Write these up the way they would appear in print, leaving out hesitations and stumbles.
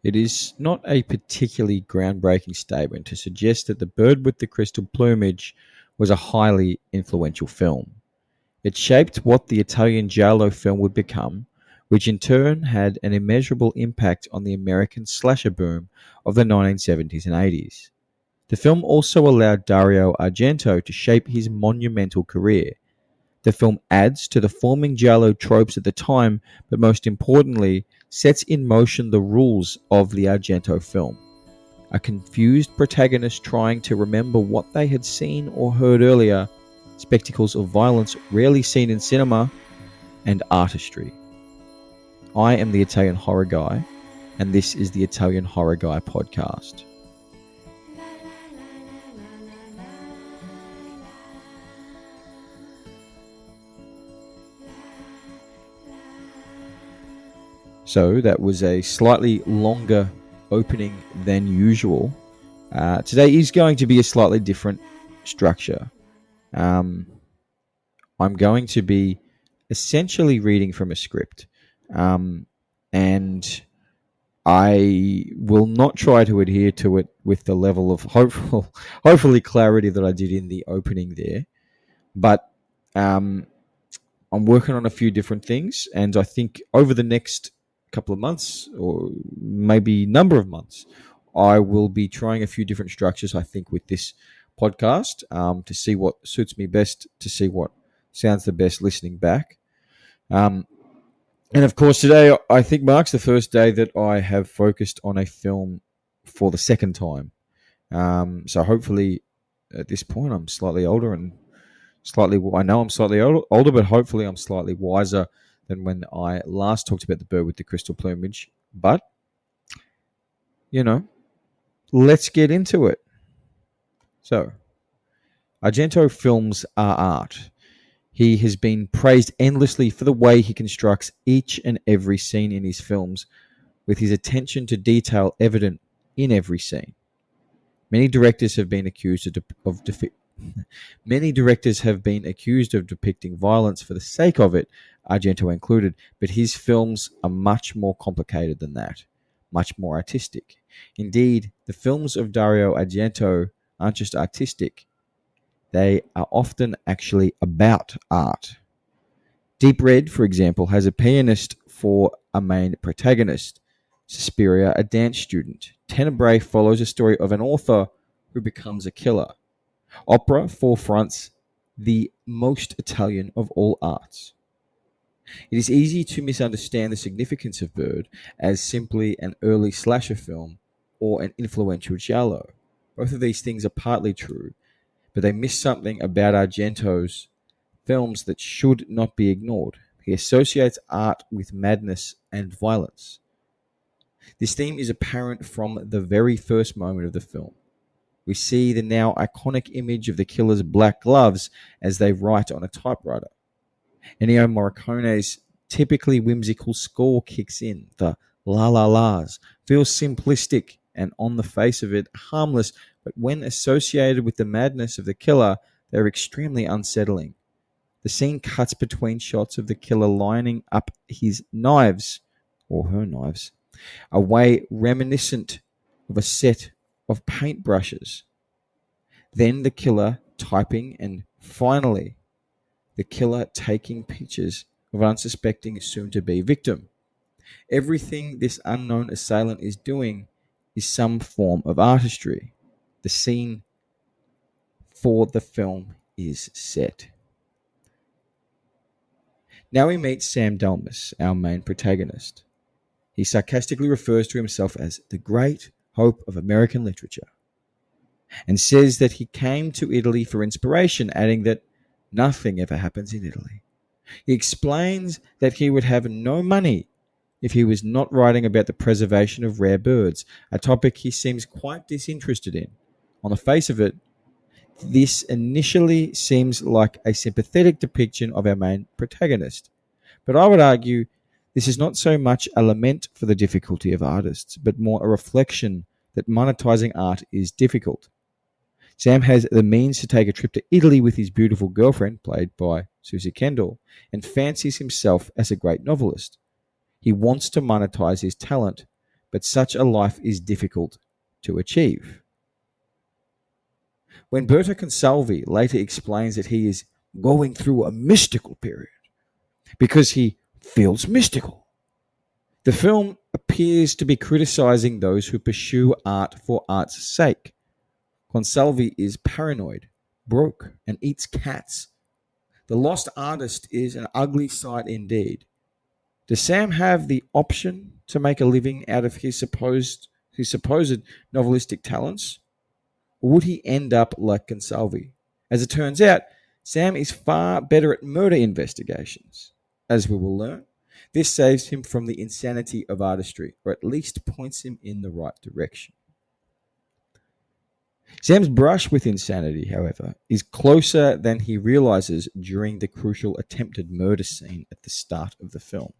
It is not a particularly groundbreaking statement to suggest that The Bird with the Crystal Plumage was a highly influential film. It shaped what the Italian giallo film would become, which in turn had an immeasurable impact on the American slasher boom of the 1970s and 80s. The film also allowed Dario Argento to shape his monumental career. The film adds to the forming giallo tropes at the time, but most importantly, sets in motion the rules of the Argento film. A confused protagonist trying to remember what they had seen or heard earlier, spectacles of violence rarely seen in cinema, and artistry. I am the Italian Horror Guy, and this is the Italian Horror Guy podcast. So that was a slightly longer opening than usual. Today is going to be a slightly different structure. I'm going to be essentially reading from a script, and I will not try to adhere to it with the level of hopefully clarity that I did in the opening there. But I'm working on a few different things, and I think over the next couple of months, or maybe number of months, I will be trying a few different structures, I think, with this podcast, to see what suits me best, to see what sounds the best listening back. And of course, today I think marks the first day that I have focused on a film for the second time. So hopefully at this point I'm slightly older and I know I'm slightly older, but hopefully I'm slightly wiser than when I last talked about The Bird with the Crystal Plumage. But, let's get into it. So, Argento films are art. He has been praised endlessly for the way he constructs each and every scene in his films, with his attention to detail evident in every scene. Many directors have been accused of depicting violence for the sake of it, Argento included, but his films are much more complicated than that, much more artistic. Indeed, the films of Dario Argento aren't just artistic, they are often actually about art. Deep Red, for example, has a pianist for a main protagonist, Suspiria a dance student. Tenebrae follows a story of an author who becomes a killer. Opera forefronts the most Italian of all arts. It is easy to misunderstand the significance of Bird as simply an early slasher film or an influential giallo. Both of these things are partly true, but they miss something about Argento's films that should not be ignored. He associates art with madness and violence. This theme is apparent from the very first moment of the film. We see the now iconic image of the killer's black gloves as they write on a typewriter. Ennio Morricone's typically whimsical score kicks in. The la-la-las feels simplistic and on the face of it harmless, but when associated with the madness of the killer, they're extremely unsettling. The scene cuts between shots of the killer lining up his knives, or her knives, a way reminiscent of a set of paintbrushes. Then the killer typing, and finally the killer taking pictures of an unsuspecting soon-to-be victim. Everything this unknown assailant is doing is some form of artistry. The scene for the film is set. Now we meet Sam Delmas, our main protagonist. He sarcastically refers to himself as the great hope of American literature, and says that he came to Italy for inspiration, adding that nothing ever happens in Italy. He explains that he would have no money if he was not writing about the preservation of rare birds, a topic he seems quite disinterested in. On the face of it, this initially seems like a sympathetic depiction of our main protagonist. But I would argue this is not so much a lament for the difficulty of artists, but more a reflection that monetizing art is difficult. Sam has the means to take a trip to Italy with his beautiful girlfriend, played by Susie Kendall, and fancies himself as a great novelist. He wants to monetize his talent, but such a life is difficult to achieve. When Berto Consalvi later explains that he is going through a mystical period because he feels mystical, the film appears to be criticizing those who pursue art for art's sake. Consalvi is paranoid, broke, and eats cats. The lost artist is an ugly sight indeed. Does Sam have the option to make a living out of his supposed novelistic talents? Or would he end up like Consalvi? As it turns out, Sam is far better at murder investigations. As we will learn, this saves him from the insanity of artistry, or at least points him in the right direction. Sam's brush with insanity, however, is closer than he realizes during the crucial attempted murder scene at the start of the film.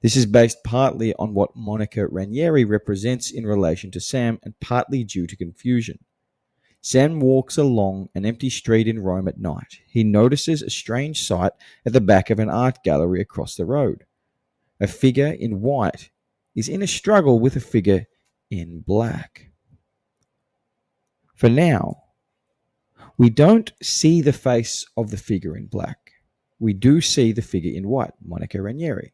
This is based partly on what Monica Ranieri represents in relation to Sam and partly due to confusion. Sam walks along an empty street in Rome at night. He notices a strange sight at the back of an art gallery across the road. A figure in white is in a struggle with a figure in black. For now, we don't see the face of the figure in black. We do see the figure in white, Monica Ranieri.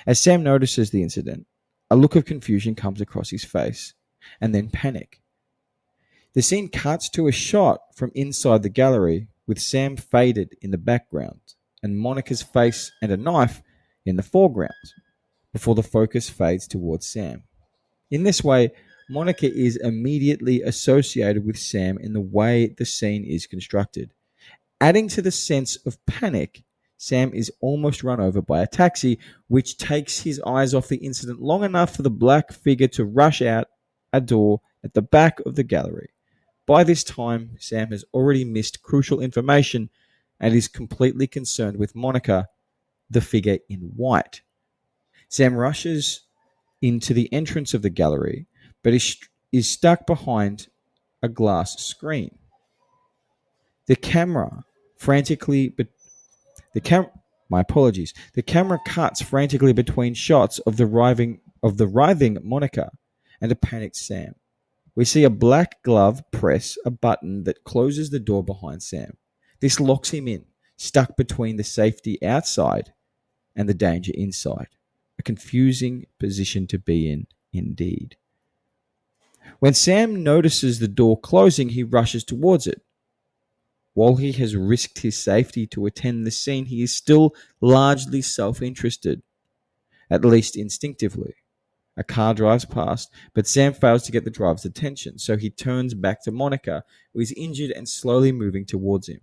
As Sam notices the incident, a look of confusion comes across his face, and then panic. The scene cuts to a shot from inside the gallery with Sam faded in the background and Monica's face and a knife in the foreground before the focus fades towards Sam. In this way, Monica is immediately associated with Sam in the way the scene is constructed. Adding to the sense of panic, Sam is almost run over by a taxi, which takes his eyes off the incident long enough for the black figure to rush out a door at the back of the gallery. By this time, Sam has already missed crucial information and is completely concerned with Monica, the figure in white. Sam rushes into the entrance of the gallery, but is stuck behind a glass screen. The camera frantically The camera cuts frantically between shots of the writhing Monica and a panicked Sam. We see a black glove press a button that closes the door behind Sam. This locks him in, stuck between the safety outside and the danger inside. A confusing position to be in, indeed. When Sam notices the door closing, he rushes towards it. While he has risked his safety to attend the scene, he is still largely self-interested, at least instinctively. A car drives past, but Sam fails to get the driver's attention, so he turns back to Monica, who is injured and slowly moving towards him.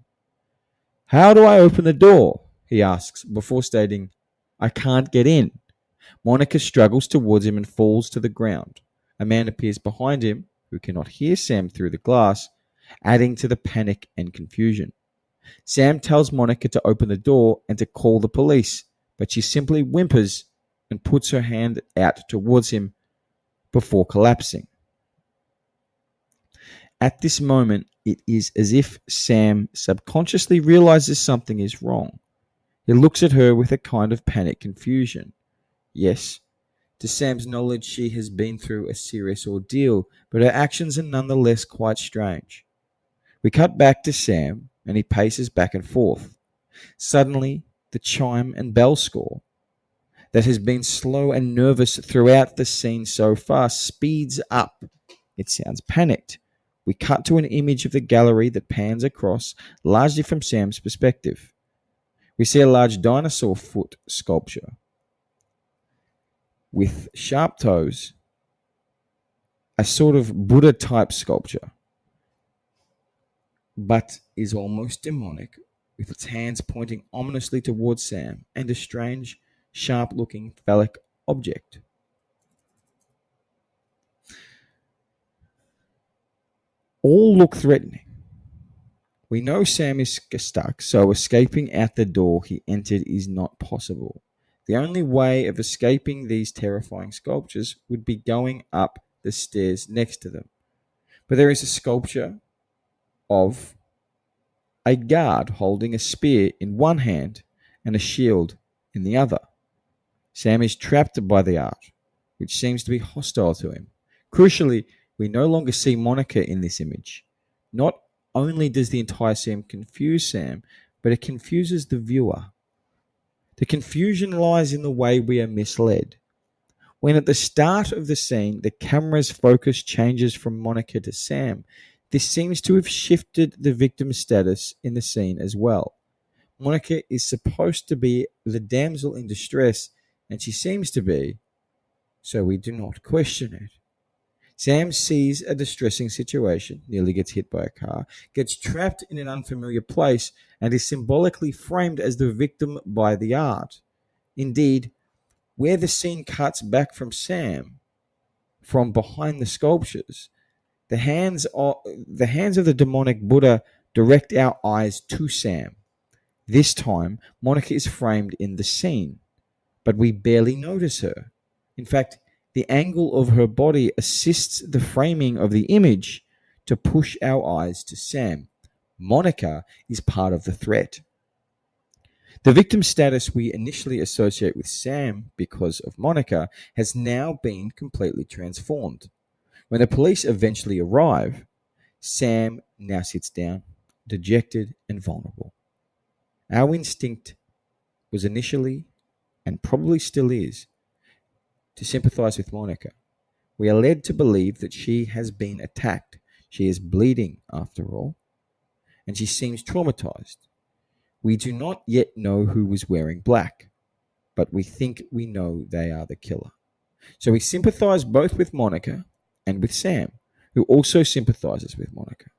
"How do I open the door?" he asks, before stating, "I can't get in." Monica struggles towards him and falls to the ground. A man appears behind him, who cannot hear Sam through the glass, adding to the panic and confusion. Sam tells Monica to open the door and to call the police, but she simply whimpers and puts her hand out towards him before collapsing. At this moment, it is as if Sam subconsciously realizes something is wrong. He looks at her with a kind of panic confusion. Yes, to Sam's knowledge, she has been through a serious ordeal, but her actions are nonetheless quite strange. We cut back to Sam, and he paces back and forth. Suddenly, the chime and bell score that has been slow and nervous throughout the scene so far speeds up. It sounds panicked. We cut to an image of the gallery that pans across, largely from Sam's perspective. We see a large dinosaur foot sculpture with sharp toes, a sort of Buddha-type sculpture, but is almost demonic, with its hands pointing ominously towards Sam, and a strange, sharp-looking phallic object. All look threatening. We know Sam is stuck, so escaping out the door he entered is not possible. The only way of escaping these terrifying sculptures would be going up the stairs next to them. But there is a sculpture of a guard holding a spear in one hand and a shield in the other. Sam is trapped by the art. which seems to be hostile to him. Crucially, we no longer see Monica in this image. Not only does the entire scene confuse Sam, but it confuses the viewer. The confusion lies in the way we are misled. When at the start of the scene, the camera's focus changes from Monica to Sam, this seems to have shifted the victim's status in the scene as well. Monica is supposed to be the damsel in distress, and she seems to be, so we do not question it. Sam sees a distressing situation, nearly gets hit by a car, gets trapped in an unfamiliar place, and is symbolically framed as the victim by the art. Indeed, where the scene cuts back from Sam, from behind the sculptures, the hands of the demonic Buddha direct our eyes to Sam. This time, Monica is framed in the scene, but we barely notice her. In fact, the angle of her body assists the framing of the image to push our eyes to Sam. Monica is part of the threat. The victim status we initially associate with Sam because of Monica has now been completely transformed. When the police eventually arrive, Sam now sits down, dejected and vulnerable. Our instinct was initially, and probably still is, to sympathize with Monica. We are led to believe that she has been attacked. She is bleeding, after all, and she seems traumatized. We do not yet know who was wearing black, but we think we know they are the killer. So we sympathize both with Monica and with Sam, who also sympathizes with Monica.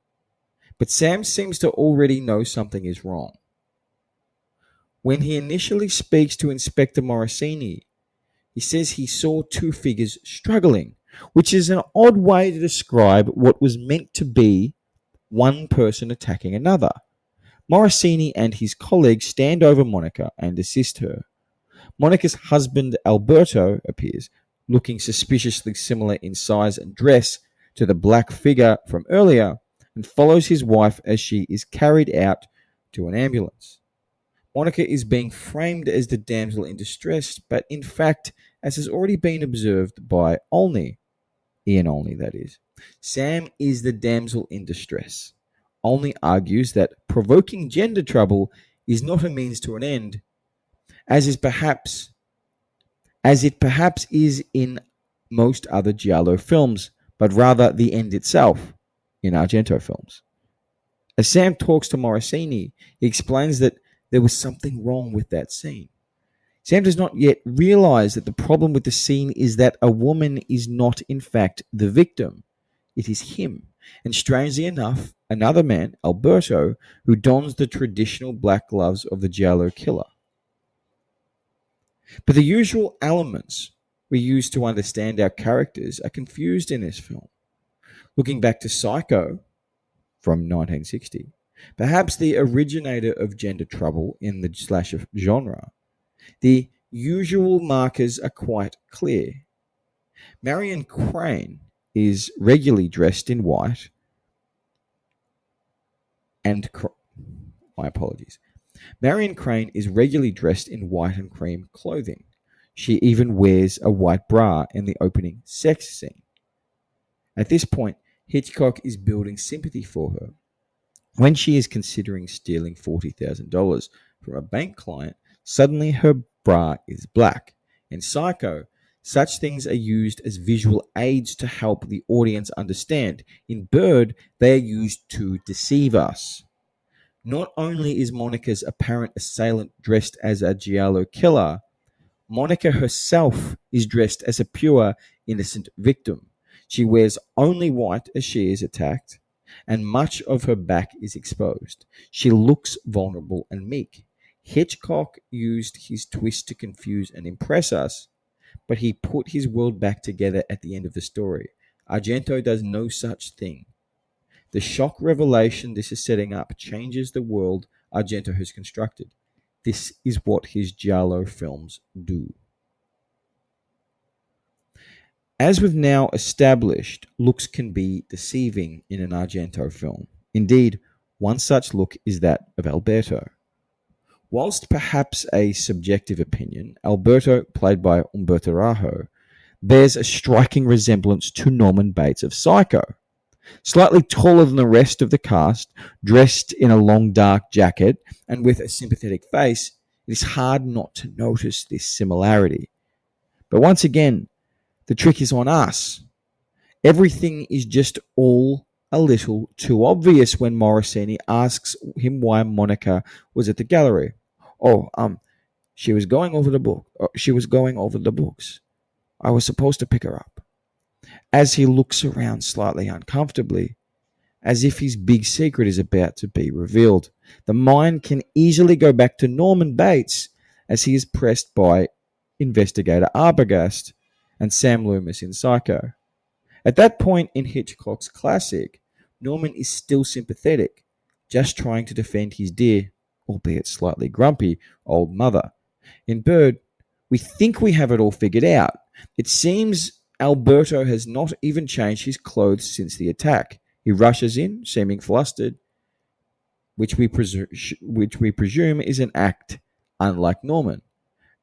But Sam seems to already know something is wrong. When he initially speaks to Inspector Morosini, he says he saw two figures struggling, which is an odd way to describe what was meant to be one person attacking another. Morosini and his colleagues stand over Monica and assist her. Monica's husband Alberto appears, looking suspiciously similar in size and dress to the black figure from earlier, and follows his wife as she is carried out to an ambulance. Monica is being framed as the damsel in distress, but in fact, as has already been observed by Ian Olney, that is, Sam is the damsel in distress. Olney argues that provoking gender trouble is not a means to an end, as it perhaps is in most other giallo films, but rather the end itself in Argento films. As Sam talks to Morosini, he explains that there was something wrong with that scene. Sam does not yet realize that the problem with the scene is that a woman is not, in fact, the victim. It is him. And strangely enough, another man, Alberto, who dons the traditional black gloves of the giallo killer. But the usual elements we use to understand our characters are confused in this film. Looking back to Psycho from 1960, perhaps the originator of gender trouble in the slasher genre, the usual markers are quite clear. Marion Crane is regularly dressed in white and my apologies. Marion Crane is regularly dressed in white and cream clothing. She even wears a white bra in the opening sex scene. At this point, Hitchcock is building sympathy for her. When she is considering stealing $40,000 from a bank client, suddenly her bra is black. In Psycho, such things are used as visual aids to help the audience understand. In Bird, they are used to deceive us. Not only is Monica's apparent assailant dressed as a giallo killer, Monica herself is dressed as a pure, innocent victim. She wears only white as she is attacked, and much of her back is exposed. She looks vulnerable and meek. Hitchcock used his twist to confuse and impress us, but he put his world back together at the end of the story. Argento does no such thing. The shock revelation this is setting up changes the world Argento has constructed. This is what his giallo films do. As we've now established, looks can be deceiving in an Argento film. Indeed, one such look is that of Alberto. Whilst perhaps a subjective opinion, Alberto, played by Umberto Rajo, bears a striking resemblance to Norman Bates of Psycho. Slightly taller than the rest of the cast, dressed in a long dark jacket and with a sympathetic face, it is hard not to notice this similarity. But once again, the trick is on us. Everything is just all a little too obvious when Morosini asks him why Monica was at the gallery. Oh, she was going over the book. She was going over the books. I was supposed to pick her up. As he looks around slightly uncomfortably, as if his big secret is about to be revealed, the mind can easily go back to Norman Bates as he is pressed by investigator Arbogast and Sam Loomis in Psycho. At that point in Hitchcock's classic, Norman is still sympathetic, just trying to defend his dear, albeit slightly grumpy, old mother. In Bird, we think we have it all figured out. It seems Alberto has not even changed his clothes since the attack. He rushes in, seeming flustered, which we presume is an act unlike Norman.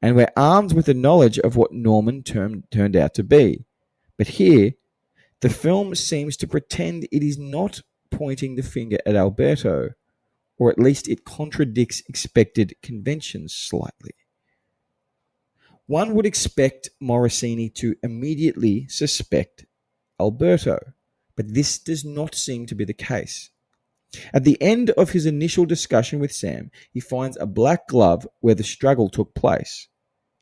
And we're armed with the knowledge of what Norman turned out to be. But here, the film seems to pretend it is not pointing the finger at Alberto, or at least it contradicts expected conventions slightly. One would expect Morosini to immediately suspect Alberto, but this does not seem to be the case. At the end of his initial discussion with Sam, he finds a black glove where the struggle took place.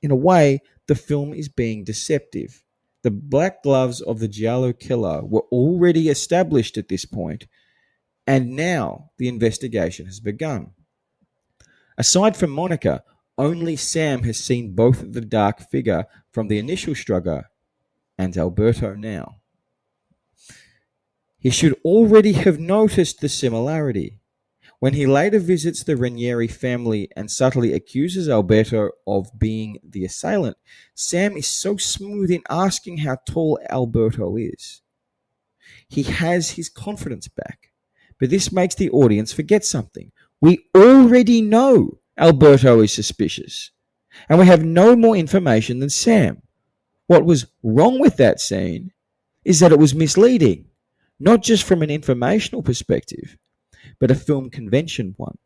In a way, the film is being deceptive. The black gloves of the giallo killer were already established at this point, and now the investigation has begun. Aside from Monica, only Sam has seen both the dark figure from the initial struggle and Alberto now. He should already have noticed the similarity. When he later visits the Ranieri family and subtly accuses Alberto of being the assailant, Sam is so smooth in asking how tall Alberto is. He has his confidence back, but this makes the audience forget something. We already know Alberto is suspicious, and we have no more information than Sam. What was wrong with that scene is that it was misleading, not just from an informational perspective, but a film convention one.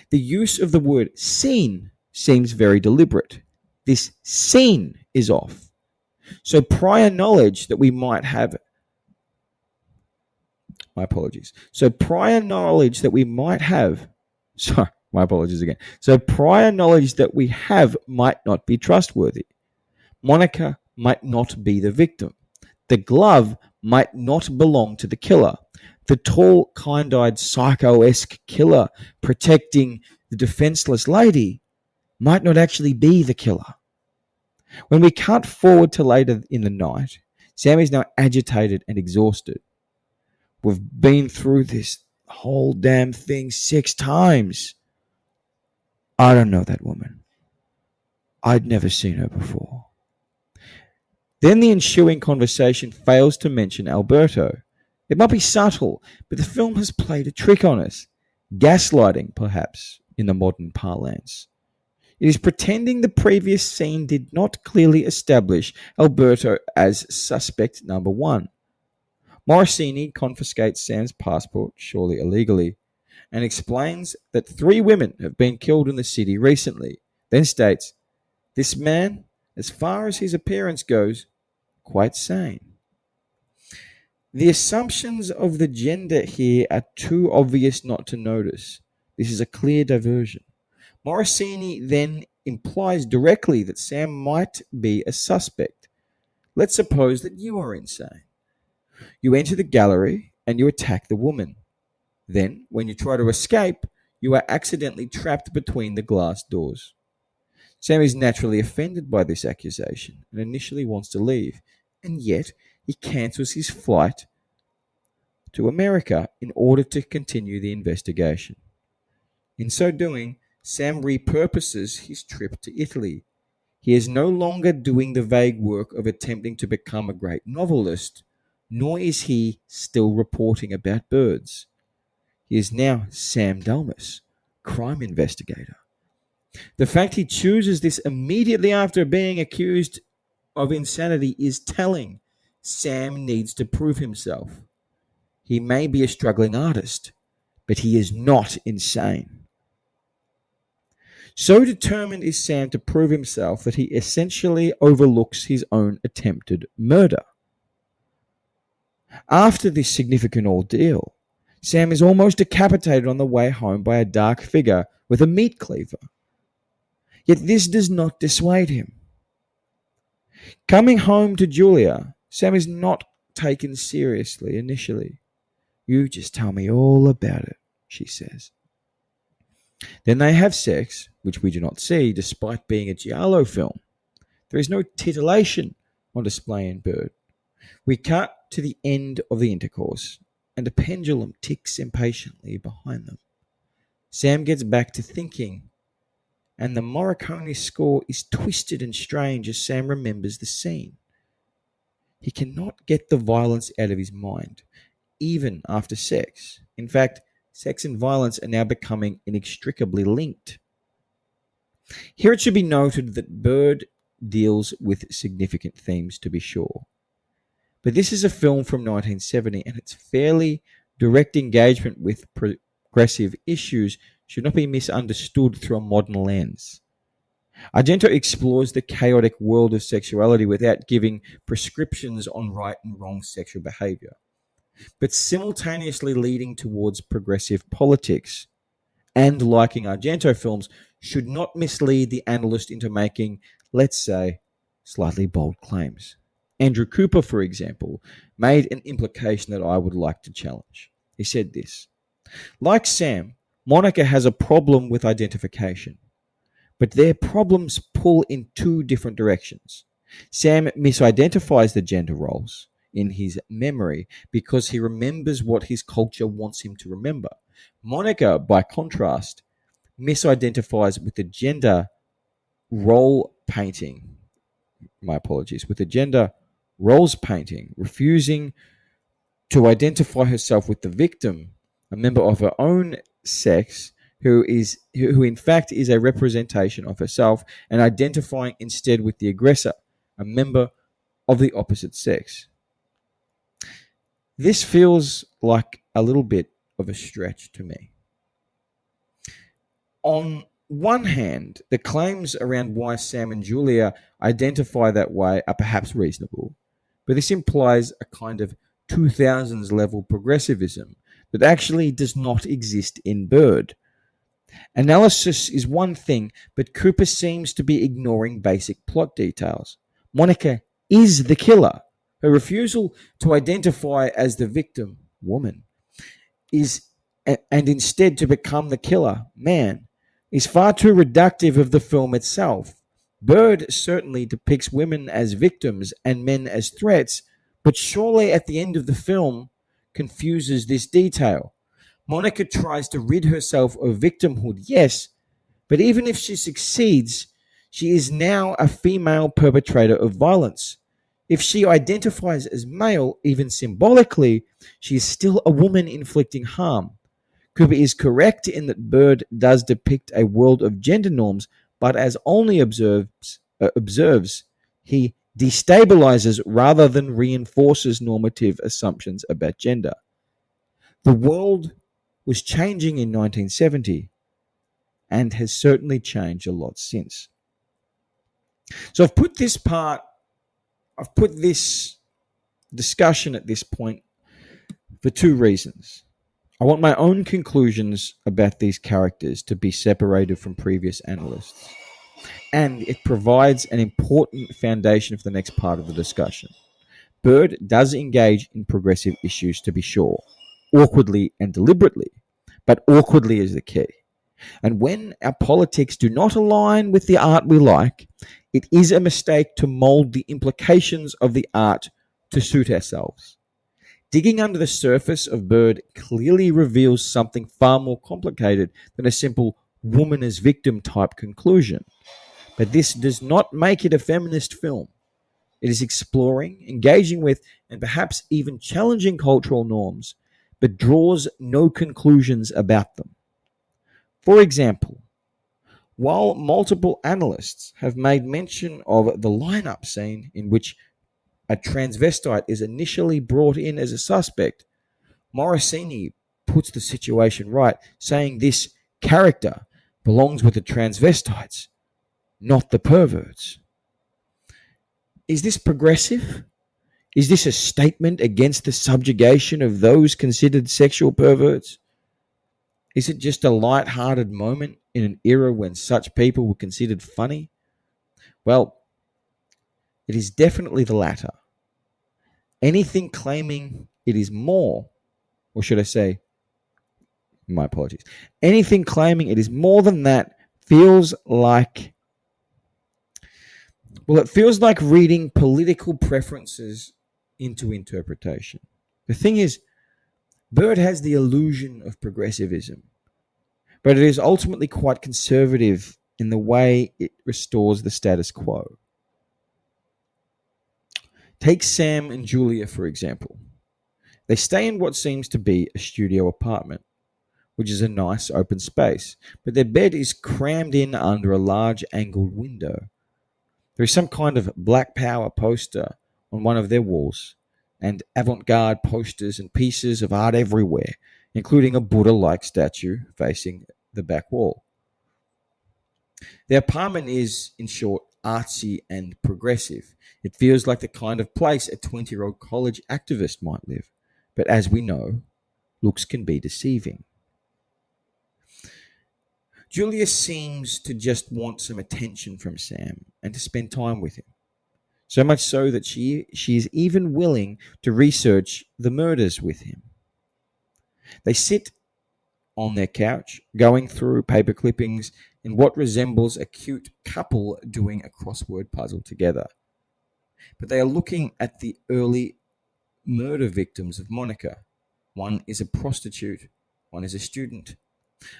The use of the word scene seems very deliberate. This scene is off. So prior knowledge that we might have my apologies. So prior knowledge that we might have sorry, my apologies again. So prior knowledge that we have might not be trustworthy. Monica might not be the victim. The glove might not belong to the killer. The tall, kind-eyed, psycho-esque killer protecting the defenseless lady might not actually be the killer. When we cut forward to later in the night, Sam is now agitated and exhausted. We've been through this whole damn thing 6 times. I don't know that woman. I'd never seen her before. Then the ensuing conversation fails to mention Alberto. It might be subtle, but the film has played a trick on us. Gaslighting, perhaps, in the modern parlance. It is pretending the previous scene did not clearly establish Alberto as suspect number 1. Morosini confiscates Sam's passport, surely illegally, and explains that 3 women have been killed in the city recently, then states, this man, as far as his appearance goes, quite sane. The assumptions of the gender here are too obvious not to notice. This is a clear diversion. Morosini then implies directly that Sam might be a suspect. Let's suppose that you are insane. You enter the gallery and you attack the woman. Then, when you try to escape, you are accidentally trapped between the glass doors. Sam is naturally offended by this accusation and initially wants to leave, and yet he cancels his flight to America in order to continue the investigation. In so doing, Sam repurposes his trip to Italy. He is no longer doing the vague work of attempting to become a great novelist, nor is he still reporting about birds. He is now Sam Dalmas, crime investigator. The fact he chooses this immediately after being accused of insanity is telling. Sam needs to prove himself. He may be a struggling artist, but he is not insane. So determined is Sam to prove himself that he essentially overlooks his own attempted murder. After this significant ordeal, Sam is almost decapitated on the way home by a dark figure with a meat cleaver. Yet this does not dissuade him. Coming home to Julia, Sam is not taken seriously initially. "You just tell me all about it," she says. Then they have sex, which we do not see despite being a giallo film. There is no titillation on display in Bird. We cut to the end of the intercourse, and a pendulum ticks impatiently behind them. Sam gets back to thinking, and the Morricone score is twisted and strange as Sam remembers the scene. He cannot get the violence out of his mind, even after sex. In fact, sex and violence are now becoming inextricably linked. Here it should be noted that Bird deals with significant themes, to be sure. But this is a film from 1970, and its fairly direct engagement with progressive issues should not be misunderstood through a modern lens. Argento explores the chaotic world of sexuality without giving prescriptions on right and wrong sexual behavior, but simultaneously leading towards progressive politics. And liking Argento films should not mislead the analyst into making, let's say, slightly bold claims. Andrew Cooper, for example, made an implication that I would like to challenge. He said this: "Like Sam, Monica has a problem with identification, but their problems pull in two different directions. Sam misidentifies the gender roles in his memory because he remembers what his culture wants him to remember. Monica, by contrast, misidentifies with the gender role painting. With the gender roles painting, refusing to identify herself with the victim, a member of her own sex who in fact is a representation of herself, and identifying instead with the aggressor, a member of the opposite sex." This feels like a little bit of a stretch to me. On one hand, the claims around why Sam and Julia identify that way are perhaps reasonable, but this implies a kind of 2000s level progressivism that actually does not exist in Bird. Analysis is one thing, but Cooper seems to be ignoring basic plot details. Monica is the killer. Her refusal to identify as the victim, woman, and instead to become the killer, man, is far too reductive of the film itself. Bird certainly depicts women as victims and men as threats, but surely at the end of the film confuses this detail. Monica tries to rid herself of victimhood, yes, but even if she succeeds, she is now a female perpetrator of violence. If she identifies as male, even symbolically, she is still a woman inflicting harm. Cooper is correct in that Bird does depict a world of gender norms, but as only observes, he destabilizes rather than reinforces normative assumptions about gender. The world was changing in 1970 and has certainly changed a lot since. So I've put this discussion at this point for two reasons. I want my own conclusions about these characters to be separated from previous analysts, and it provides an important foundation for the next part of the discussion. Bird does engage in progressive issues, to be sure, awkwardly and deliberately, but awkwardly is the key. And when our politics do not align with the art we like, it is a mistake to mold the implications of the art to suit ourselves. Digging under the surface of Bird clearly reveals something far more complicated than a simple woman as victim type conclusion. But this does not make it a feminist film. It is exploring, engaging with, and perhaps even challenging cultural norms, but draws no conclusions about them. For example, While multiple analysts have made mention of the lineup scene in which a transvestite is initially brought in as a suspect, Morosini puts the situation right, saying this character belongs with the transvestites, not the perverts. Is this progressive? Is this a statement against the subjugation of those considered sexual perverts? Is it just a light-hearted moment in an era when such people were considered funny? Well, it is definitely the latter. Anything claiming it is more, or should I say, my apologies, anything claiming it is more than that feels like, well, it feels like reading political preferences into interpretation. The thing is, Bird has the illusion of progressivism, but it is ultimately quite conservative in the way it restores the status quo. Take Sam and Julia, for example. They stay in what seems to be a studio apartment, which is a nice open space, but their bed is crammed in under a large angled window. There is some kind of Black Power poster on one of their walls, and avant-garde posters and pieces of art everywhere, including a Buddha-like statue facing the back wall. The apartment is, in short, artsy and progressive. It feels like the kind of place a 20-year-old college activist might live. But as we know, looks can be deceiving. Julia seems to just want some attention from Sam and to spend time with him. So much so that she is even willing to research the murders with him. They sit on their couch, going through paper clippings in what resembles a cute couple doing a crossword puzzle together. But they are looking at the early murder victims of Monica. One is a prostitute, one is a student.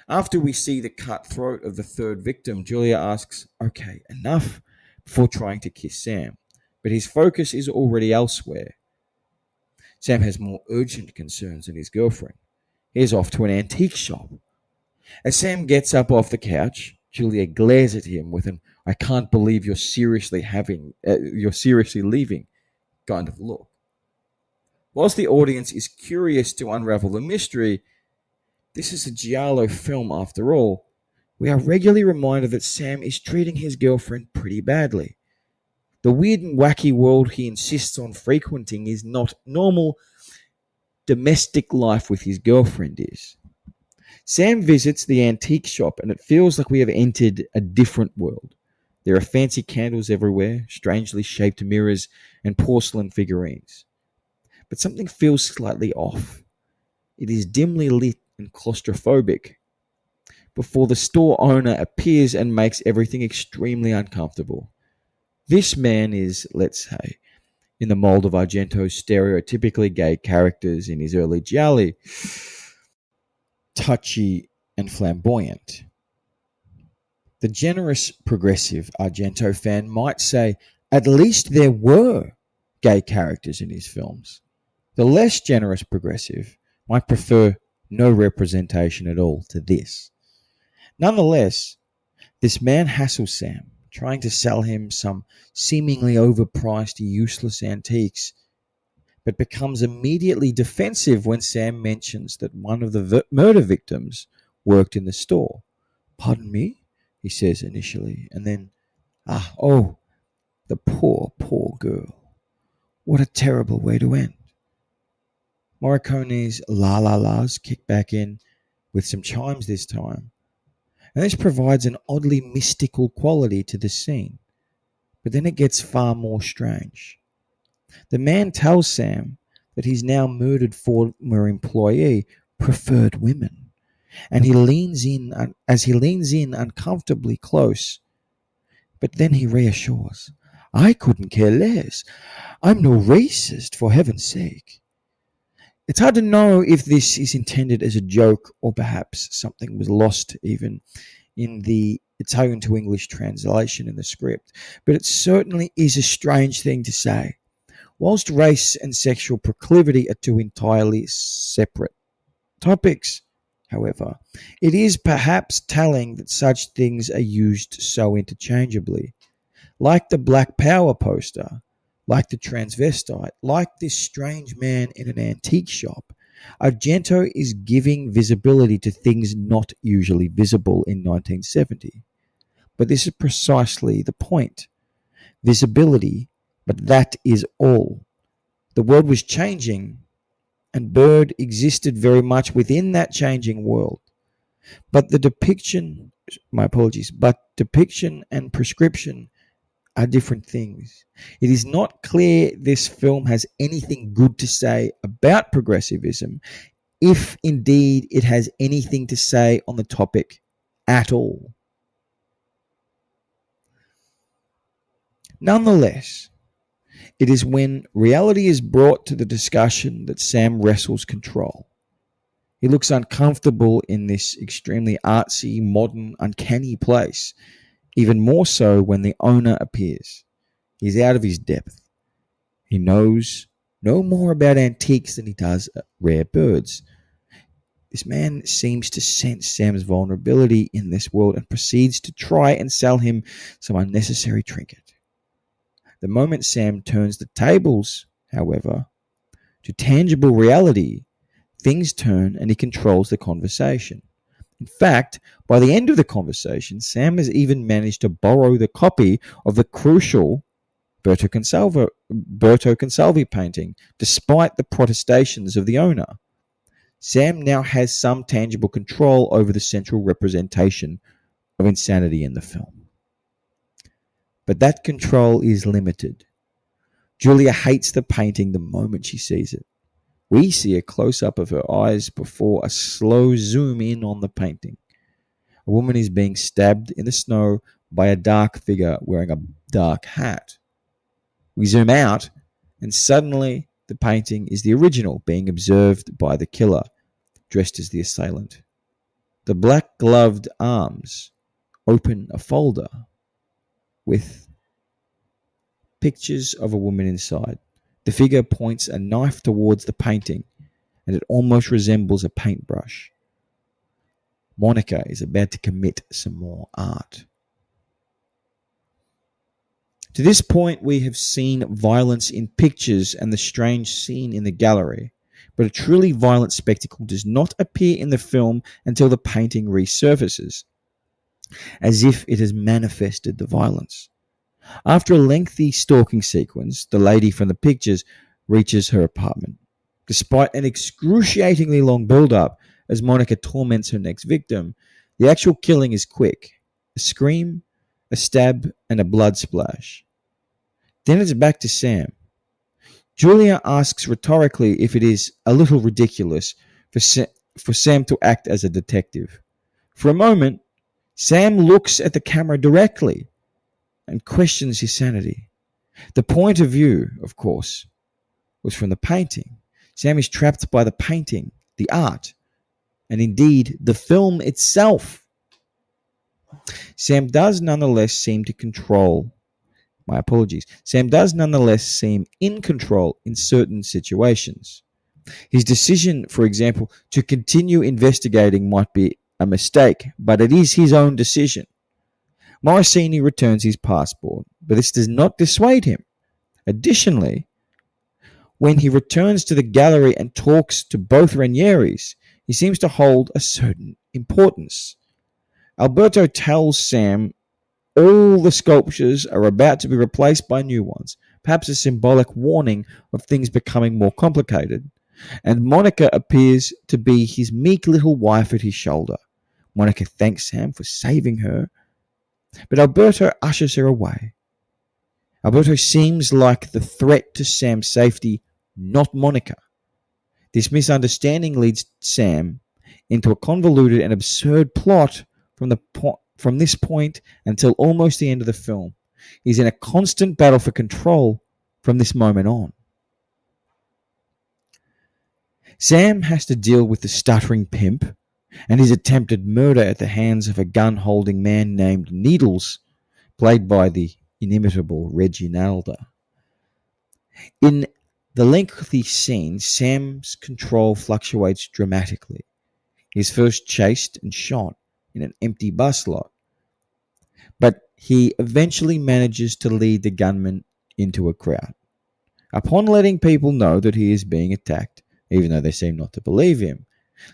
After we see the cut throat of the third victim, Julia asks, "Okay, enough," before trying to kiss Sam. But his focus is already elsewhere. Sam has more urgent concerns than his girlfriend. He is off to an antique shop. As Sam gets up off the couch, Julia glares at him with an "I can't believe you're seriously leaving" kind of look. Whilst the audience is curious to unravel the mystery, this is a giallo film after all. We are regularly reminded that Sam is treating his girlfriend pretty badly. The weird and wacky world he insists on frequenting is not normal domestic life with his girlfriend is. Sam visits the antique shop and it feels like we have entered a different world. There are fancy candles everywhere, strangely shaped mirrors, and porcelain figurines. But something feels slightly off. It is dimly lit and claustrophobic before the store owner appears and makes everything extremely uncomfortable. This man is, let's say, in the mold of Argento's stereotypically gay characters in his early gialli, touchy and flamboyant. The generous progressive Argento fan might say, at least there were gay characters in his films. The less generous progressive might prefer no representation at all to this. Nonetheless, this man hassles Sam, trying to sell him some seemingly overpriced, useless antiques, but becomes immediately defensive when Sam mentions that one of the murder victims worked in the store. "Pardon me?" he says initially, and then, the poor, poor girl. What a terrible way to end." Morricone's La La La's kick back in with some chimes this time, and this provides an oddly mystical quality to the scene. But then it gets far more strange. The man tells Sam that his now murdered former employee preferred women, and he leans in uncomfortably close. But then he reassures, "I couldn't care less. I'm no racist, for heaven's sake." It's hard to know if this is intended as a joke or perhaps something was lost even in the Italian to English translation in the script, but it certainly is a strange thing to say. Whilst race and sexual proclivity are two entirely separate topics, However, it is perhaps telling that such things are used so interchangeably, like the Black Power poster, like the transvestite, like this strange man in an antique shop. Argento is giving visibility to things not usually visible in 1970. But this is precisely the point. Visibility, but that is all. The world was changing, and Bird existed very much within that changing world. But the depiction, my apologies, but depiction and prescription are different things. It is not clear this film has anything good to say about progressivism, if indeed it has anything to say on the topic at all. Nonetheless, it is when reality is brought to the discussion that Sam wrestles control. He looks uncomfortable in this extremely artsy, modern, uncanny place, even more so when the owner appears. He's out of his depth. He knows no more about antiques than he does rare birds. This man seems to sense Sam's vulnerability in this world and proceeds to try and sell him some unnecessary trinket. The moment Sam turns the tables, however, to tangible reality, things turn and he controls the conversation. In fact, by the end of the conversation, Sam has even managed to borrow the copy of the crucial Berto Consalvi painting, despite the protestations of the owner. Sam now has some tangible control over the central representation of insanity in the film. But that control is limited. Julia hates the painting the moment she sees it. We see a close-up of her eyes before a slow zoom in on the painting. A woman is being stabbed in the snow by a dark figure wearing a dark hat. We zoom out, and suddenly the painting is the original being observed by the killer, dressed as the assailant. The black-gloved arms open a folder with pictures of a woman inside. The figure points a knife towards the painting, and it almost resembles a paintbrush. Monica is about to commit some more art. To this point, we have seen violence in pictures and the strange scene in the gallery, but a truly violent spectacle does not appear in the film until the painting resurfaces, as if it has manifested the violence. After a lengthy stalking sequence, the lady from the pictures reaches her apartment. Despite an excruciatingly long build-up as Monica torments her next victim, the actual killing is quick. A scream, a stab, and a blood splash. Then it's back to Sam. Julia asks rhetorically if it is a little ridiculous for Sam to act as a detective. For a moment, Sam looks at the camera directly and questions his sanity. The point of view, of course, was from the painting. Sam is trapped by the painting, the art, and indeed the film itself. Sam does nonetheless seem to control. My apologies. Sam does nonetheless seem in control in certain situations. His decision, for example, to continue investigating might be a mistake, but it is his own decision. Morosini returns his passport, but this does not dissuade him. Additionally, when he returns to the gallery and talks to both Ranieris, he seems to hold a certain importance. Alberto tells Sam all the sculptures are about to be replaced by new ones, perhaps a symbolic warning of things becoming more complicated. And Monica appears to be his meek little wife at his shoulder. Monica thanks Sam for saving her, but Alberto ushers her away. Alberto seems like the threat to Sam's safety, not Monica. This misunderstanding leads Sam into a convoluted and absurd plot from this point until almost the end of the film. He's in a constant battle for control from this moment on. Sam has to deal with the stuttering pimp and his attempted murder at the hands of a gun-holding man named Needles, played by the inimitable Reginalda. In the lengthy scene, Sam's control fluctuates dramatically. He's first chased and shot in an empty bus lot, but he eventually manages to lead the gunman into a crowd. Upon letting people know that he is being attacked, even though they seem not to believe him,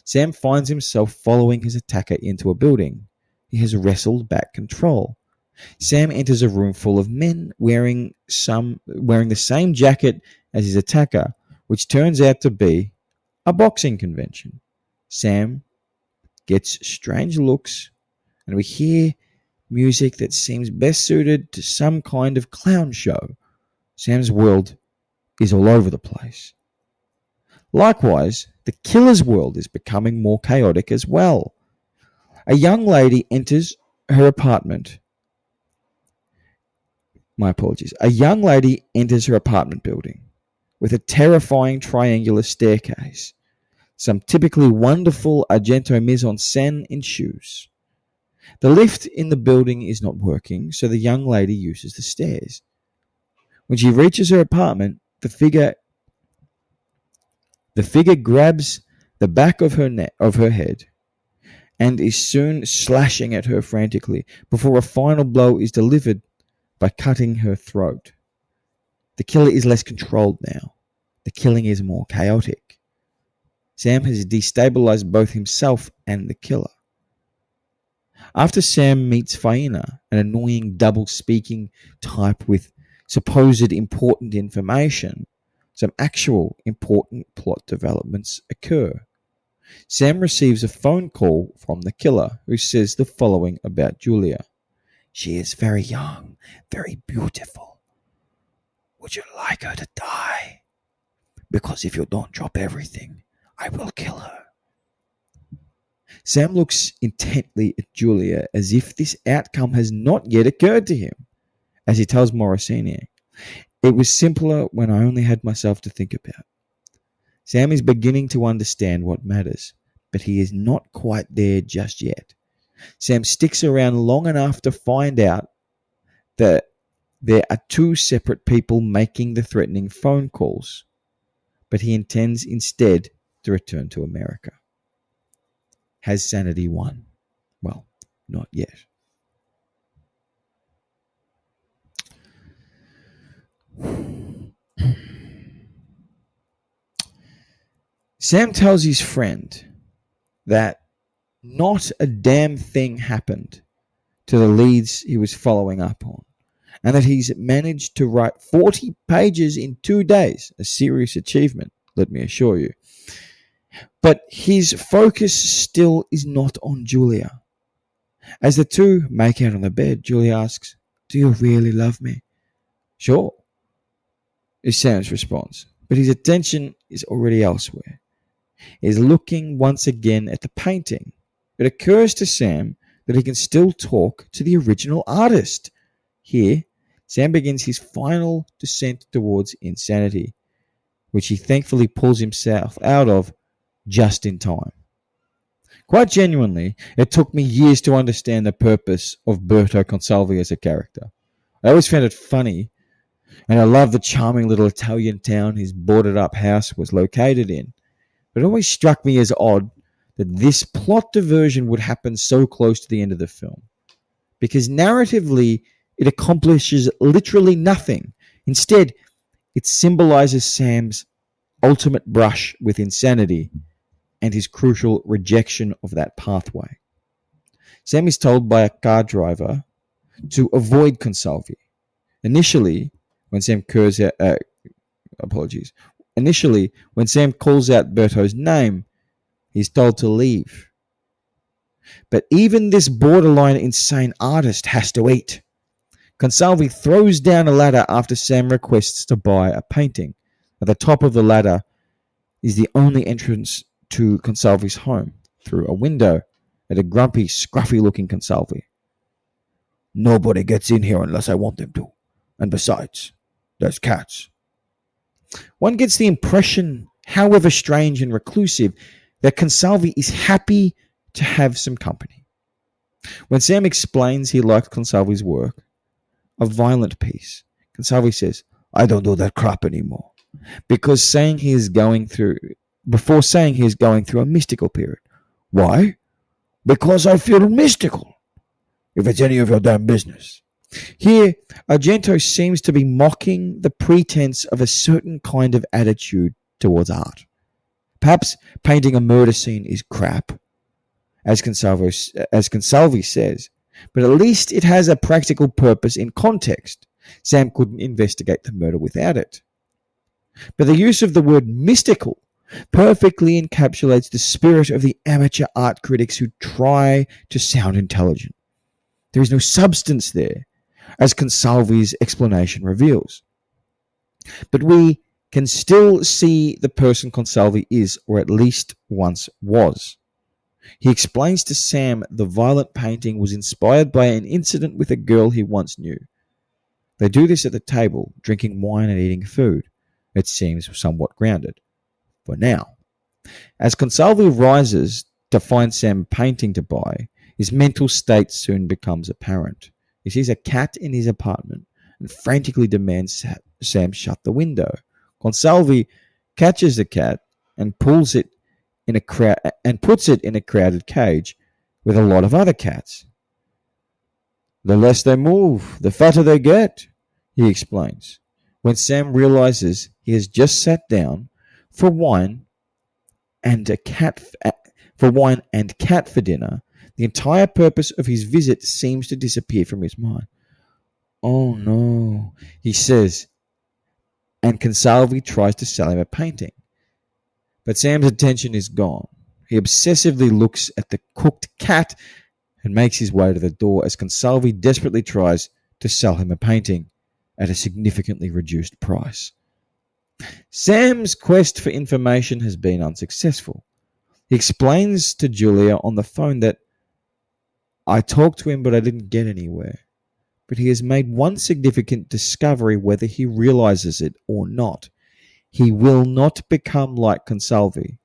Sam finds himself following his attacker into a building. He has wrestled back control. Sam enters a room full of men wearing the same jacket as his attacker, which turns out to be a boxing convention. Sam gets strange looks, and we hear music that seems best suited to some kind of clown show. Sam's world is all over the place. Likewise, the killer's world is becoming more chaotic as well. A young lady enters her apartment. My apologies. A young lady enters her apartment building with a terrifying triangular staircase. Some typically wonderful Argento mise-en-scène ensues. The lift in the building is not working, so the young lady uses the stairs. When she reaches her apartment, the figure grabs the back of her head and is soon slashing at her frantically before a final blow is delivered by cutting her throat. The killer is less controlled now. The killing is more chaotic. Sam has destabilized both himself and the killer. After Sam meets Faina, an annoying double-speaking type with supposed important information, some actual important plot developments occur. Sam receives a phone call from the killer who says the following about Julia. She is very young, very beautiful. Would you like her to die? Because if you don't drop everything, I will kill her. Sam looks intently at Julia as if this outcome has not yet occurred to him. As he tells Morosini, it was simpler when I only had myself to think about. Sam is beginning to understand what matters, but he is not quite there just yet. Sam sticks around long enough to find out that there are two separate people making the threatening phone calls, but he intends instead to return to America. Has sanity won? Well, not yet. Sam tells his friend that not a damn thing happened to the leads he was following up on, and that he's managed to write 40 pages in 2 days, a serious achievement, let me assure you. But his focus still is not on Julia. As the two make out on the bed, Julia asks, "Do you really love me?" "Sure," is Sam's response, but his attention is already elsewhere. He is looking once again at the painting. It occurs to Sam that he can still talk to the original artist. Here, Sam begins his final descent towards insanity, which he thankfully pulls himself out of just in time. Quite genuinely, it took me years to understand the purpose of Berto Consalvi as a character. I always found it funny, and I love the charming little Italian town his boarded-up house was located in. But it always struck me as odd that this plot diversion would happen so close to the end of the film, because narratively, it accomplishes literally nothing. Instead, it symbolizes Sam's ultimate brush with insanity and his crucial rejection of that pathway. Sam is told by a car driver to avoid Consalvi. Initially, when Sam calls out Berto's name, he's told to leave. But even this borderline insane artist has to eat. Consalvi throws down a ladder after Sam requests to buy a painting. At the top of the ladder is the only entrance to Consalvi's home, through a window at a grumpy, scruffy-looking Consalvi. "Nobody gets in here unless I want them to. And besides, there's cats." One gets the impression, however strange and reclusive, that Consalvi is happy to have some company. When Sam explains he liked Consalvi's work, a violent piece, Consalvi says, "I don't do that crap anymore," before saying he is going through a mystical period. Why? Because I feel mystical, if it's any of your damn business. Here, Argento seems to be mocking the pretense of a certain kind of attitude towards art. Perhaps painting a murder scene is crap, as Consalvi says, but at least it has a practical purpose in context. Sam couldn't investigate the murder without it. But the use of the word mystical perfectly encapsulates the spirit of the amateur art critics who try to sound intelligent. There is no substance there, as Consalvi's explanation reveals. But we can still see the person Consalvi is, or at least once was. He explains to Sam the violent painting was inspired by an incident with a girl he once knew. They do this at the table, drinking wine and eating food. It seems somewhat grounded. For now. As Consalvi rises to find Sam a painting to buy, his mental state soon becomes apparent. He sees a cat in his apartment and frantically demands Sam shut the window. Consalvi catches the cat and puts it in a crowded cage with a lot of other cats. The less they move, the fatter they get, he explains. When Sam realizes he has just sat down for wine and cat for dinner, the entire purpose of his visit seems to disappear from his mind. Oh no, he says, and Consalvi tries to sell him a painting. But Sam's attention is gone. He obsessively looks at the cooked cat and makes his way to the door as Consalvi desperately tries to sell him a painting at a significantly reduced price. Sam's quest for information has been unsuccessful. He explains to Julia on the phone that I talked to him but I didn't get anywhere. But he has made one significant discovery whether he realizes it or not. He will not become like Consalvi.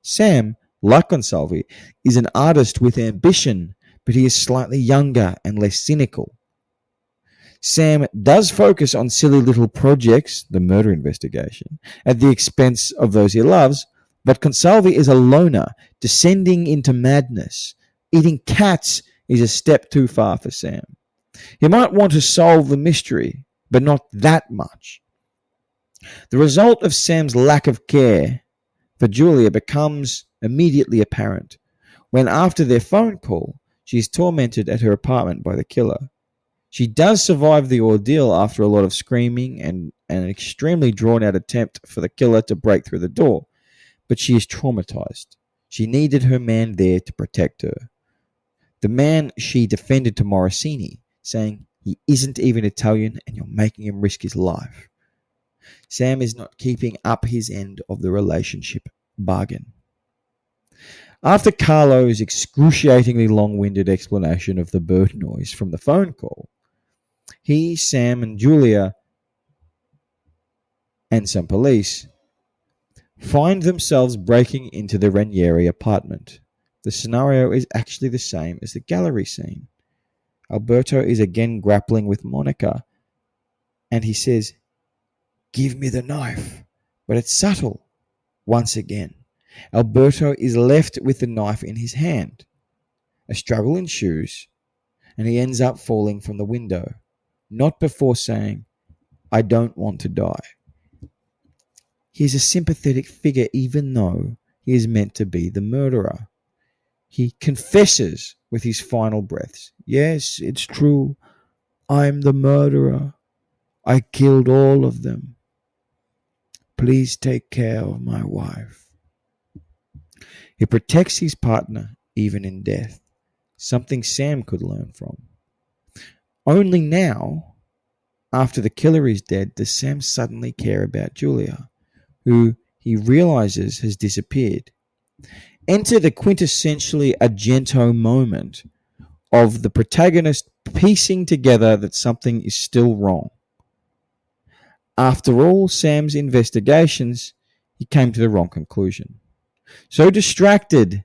Sam, like Consalvi, is an artist with ambition, but he is slightly younger and less cynical. Sam does focus on silly little projects, the murder investigation, at the expense of those he loves, but Consalvi is a loner, descending into madness. Eating cats is a step too far for Sam. He might want to solve the mystery, but not that much. The result of Sam's lack of care for Julia becomes immediately apparent when, after their phone call, she is tormented at her apartment by the killer. She does survive the ordeal after a lot of screaming and an extremely drawn-out attempt for the killer to break through the door, but she is traumatized. She needed her man there to protect her. The man she defended to Morosini, saying, he isn't even Italian and you're making him risk his life. Sam is not keeping up his end of the relationship bargain. After Carlo's excruciatingly long-winded explanation of the bird noise from the phone call, he, Sam, and Julia, and some police, find themselves breaking into the Ranieri apartment. The scenario is actually the same as the gallery scene. Alberto is again grappling with Monica, and he says, give me the knife, but it's subtle. Once again, Alberto is left with the knife in his hand. A struggle ensues, and he ends up falling from the window, not before saying, I don't want to die. He is a sympathetic figure even though he is meant to be the murderer. He confesses with his final breaths, yes, it's true, I'm the murderer. I killed all of them. Please take care of my wife. He protects his partner even in death, something Sam could learn from. Only now, after the killer is dead, does Sam suddenly care about Julia, who he realizes has disappeared. Enter the quintessentially Argento moment of the protagonist piecing together that something is still wrong. After all Sam's investigations, he came to the wrong conclusion. So distracted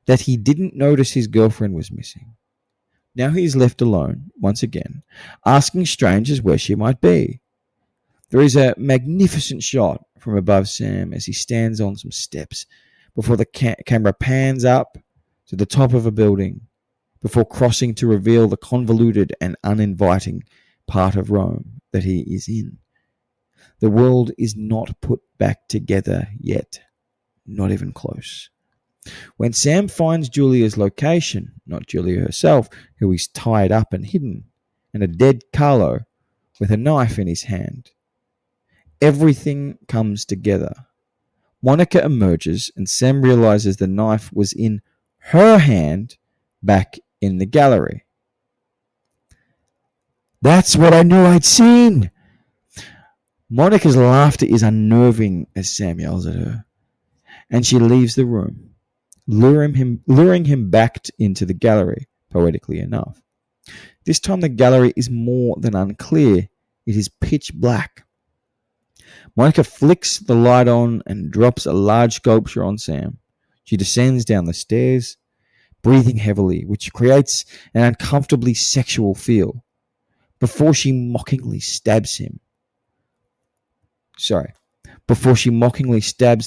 that he didn't notice his girlfriend was missing. Now he is left alone, once again, asking strangers where she might be. There is a magnificent shot from above Sam as he stands on some steps before the camera pans up to the top of a building before crossing to reveal the convoluted and uninviting part of Rome that he is in. The world is not put back together yet, not even close. When Sam finds Julia's location, not Julia herself, who is tied up and hidden, and a dead Carlo with a knife in his hand, everything comes together. Monica emerges and Sam realizes the knife was in her hand back in the gallery. That's what I knew I'd seen. Monica's laughter is unnerving as Sam yells at her, and she leaves the room, luring him back into the gallery, poetically enough. This time the gallery is more than unclear. It is pitch black. Monica flicks the light on and drops a large sculpture on Sam. She descends down the stairs, breathing heavily, which creates an uncomfortably sexual feel, before she mockingly stabs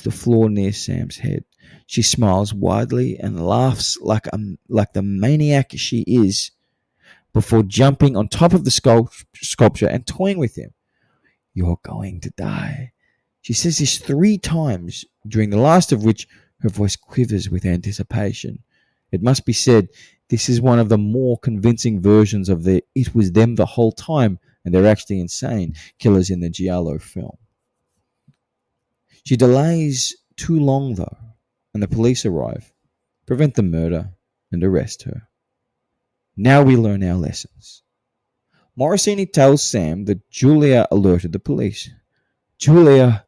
the floor near Sam's head. She smiles widely and laughs like the maniac she is, before jumping on top of the sculpture and toying with him. You're going to die. She says this 3 times, during the last of which her voice quivers with anticipation. It must be said, this is one of the more convincing versions of the "it was them the whole time and they're actually insane" killers in the giallo film. She delays too long, though, and the police arrive, prevent the murder, and arrest her. Now we learn our lessons. Morosini tells Sam that Julia alerted the police. Julia,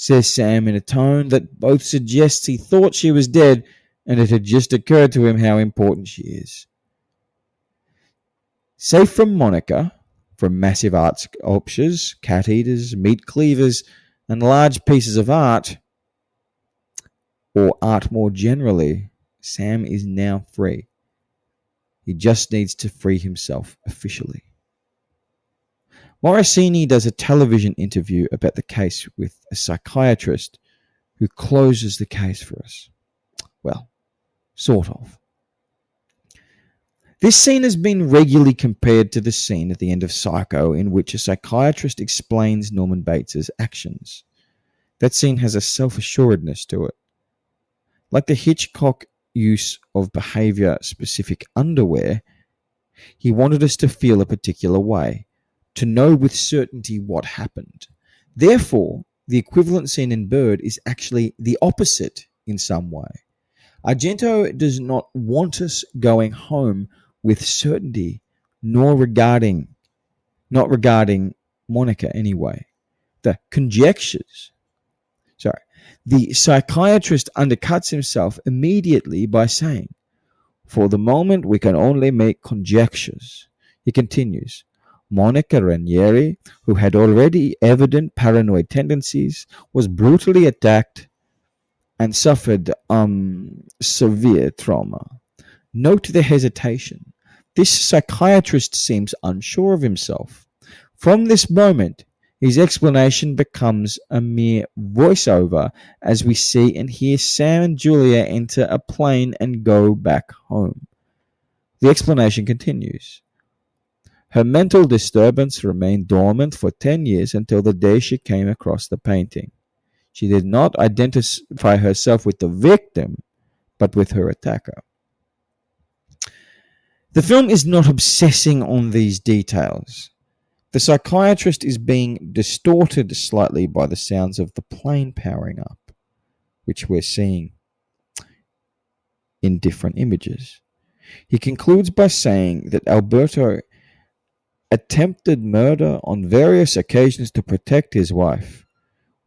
says Sam in a tone that both suggests he thought she was dead and it had just occurred to him how important she is. Safe from Monica, from massive art sculptures, cat eaters, meat cleavers, and large pieces of art, or art more generally, Sam is now free. He just needs to free himself officially. Morosini does a television interview about the case with a psychiatrist who closes the case for us. Well, sort of. This scene has been regularly compared to the scene at the end of Psycho in which a psychiatrist explains Norman Bates's actions. That scene has a self-assuredness to it. Like the Hitchcock use of behavior-specific underwear, he wanted us to feel a particular way, to know with certainty what happened. Therefore, the equivalent scene in Bird is actually the opposite in some way. Argento does not want us going home with certainty, not regarding Monica anyway. The psychiatrist undercuts himself immediately by saying, "For the moment we can only make conjectures." He continues, Monica Ranieri, who had already evident paranoid tendencies, was brutally attacked and suffered severe trauma. Note the hesitation. This psychiatrist seems unsure of himself. From this moment, his explanation becomes a mere voiceover as we see and hear Sam and Julia enter a plane and go back home. The explanation continues. Her mental disturbance remained dormant for 10 years until the day she came across the painting. She did not identify herself with the victim, but with her attacker. The film is not obsessing on these details. The psychiatrist is being distorted slightly by the sounds of the plane powering up, which we're seeing in different images. He concludes by saying that Alberto attempted murder on various occasions to protect his wife.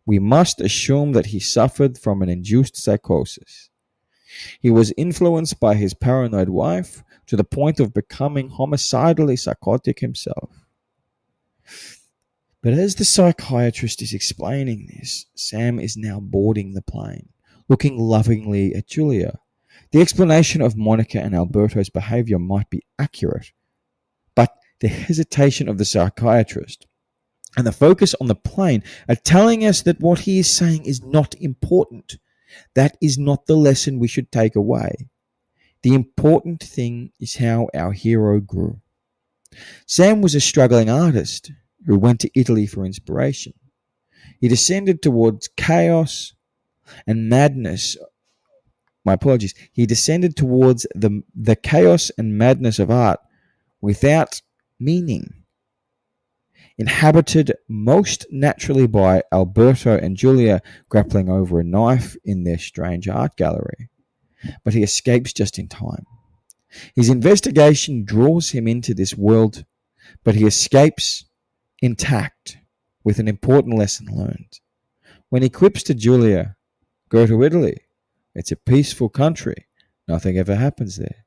We must assume that he suffered from an induced psychosis. He was influenced by his paranoid wife to the point of becoming homicidally psychotic himself. But as the psychiatrist is explaining this, Sam is now boarding the plane, looking lovingly at Julia. The explanation of Monica and Alberto's behavior might be accurate, but the hesitation of the psychiatrist and the focus on the plane are telling us that what he is saying is not important. That is not the lesson we should take away. The important thing is how our hero grew. Sam was a struggling artist who went to Italy for inspiration. He descended towards chaos and madness. My apologies. He descended towards the chaos and madness of art without meaning. Inhabited most naturally by Alberto and Julia grappling over a knife in their strange art gallery. But he escapes just in time. His investigation draws him into this world, but he escapes intact with an important lesson learned. When he quips to Julia, "Go to Italy. It's a peaceful country. Nothing ever happens there."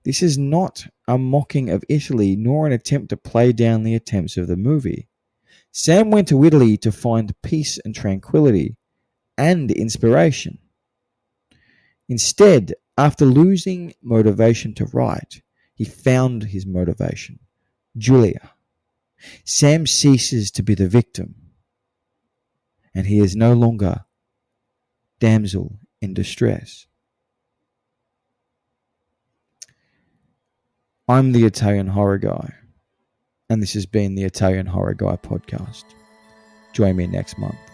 This is not a mocking of Italy nor an attempt to play down the attempts of the movie. Sam went to Italy to find peace and tranquility and inspiration. Instead, after losing motivation to write, he found his motivation, Julia. Sam ceases to be the victim, and he is no longer damsel in distress. I'm the Italian Horror Guy, and this has been the Italian Horror Guy podcast. Join me next month.